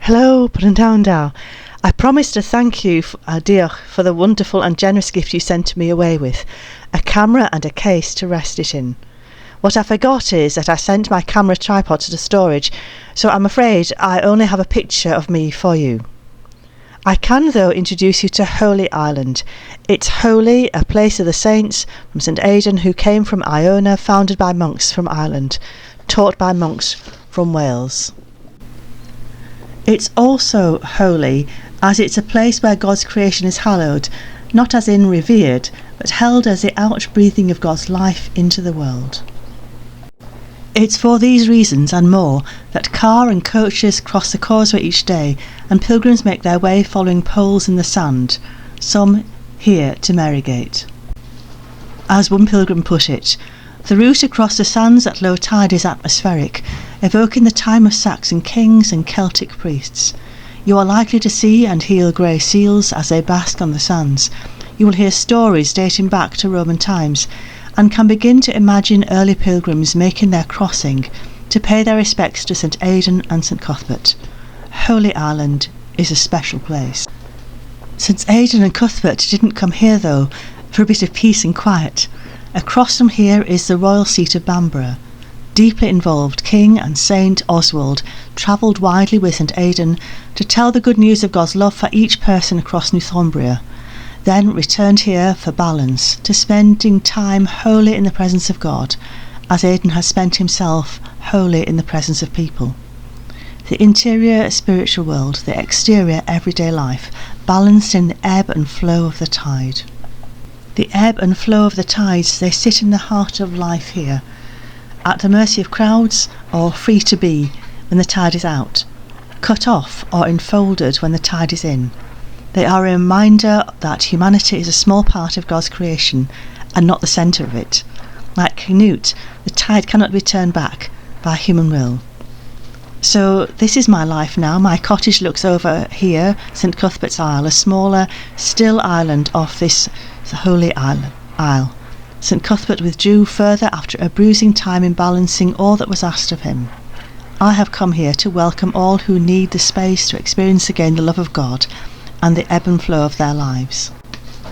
Hello, Bryndawn. I promised to thank you, diolch, for the wonderful and generous gift you sent me away with, a camera and a case to rest it in. What I forgot is that I sent my camera tripod to the storage, so I'm afraid I only have a picture of me for you. I can, though, introduce you to Holy Island. It's holy, a place of the saints from St Aidan, who came from Iona, founded by monks from Ireland, taught by monks from Wales. It's also holy, as it's a place where God's creation is hallowed, not as in revered, but held as the outbreathing of God's life into the world. It's for these reasons and more that car and coaches cross the causeway each day, and pilgrims make their way following poles in the sand, some here to Merrygate. As one pilgrim put it, the route across the sands at low tide is atmospheric, evoking the time of Saxon kings and Celtic priests. You are likely to see and heal grey seals as they bask on the sands. You will hear stories dating back to Roman times, and can begin to imagine early pilgrims making their crossing to pay their respects to St Aidan and St Cuthbert. Holy Island is a special place. St Aidan and Cuthbert didn't come here, though, for a bit of peace and quiet. Across from here is the royal seat of Bamborough. Deeply involved, King and Saint Oswald travelled widely with St Aidan to tell the good news of God's love for each person across Northumbria, then returned here for balance, to spending time wholly in the presence of God, as Aidan has spent himself wholly in the presence of people. The interior spiritual world, the exterior everyday life, balanced in the ebb and flow of the tide. The ebb and flow of the tides, they sit in the heart of life here, at the mercy of crowds or free to be when the tide is out, cut off or enfolded when the tide is in. They are a reminder that humanity is a small part of God's creation and not the centre of it. Like Canute, the tide cannot be turned back by human will. So this is my life now. My cottage looks over here, St Cuthbert's Isle, a smaller, still island off this holy isle. St Cuthbert withdrew further after a bruising time in balancing all that was asked of him. I have come here to welcome all who need the space to experience again the love of God and the ebb and flow of their lives.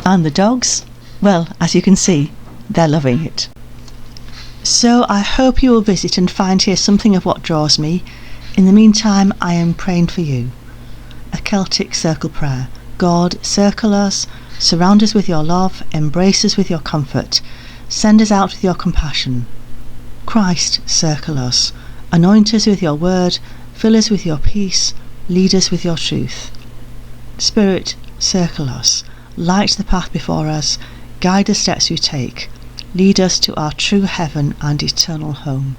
And the dogs? Well, as you can see, they're loving it. So I hope you will visit and find here something of what draws me. In the meantime, I am praying for you. A Celtic circle prayer. God, circle us, surround us with your love, embrace us with your comfort, send us out with your compassion. Christ, circle us, anoint us with your word, fill us with your peace, lead us with your truth. Spirit, circle us, light the path before us, guide the steps we take, lead us to our true heaven and eternal home.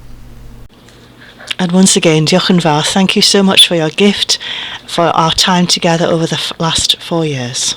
And once again, diolch yn fawr, thank you so much for your gift, for our time together over the last 4 years.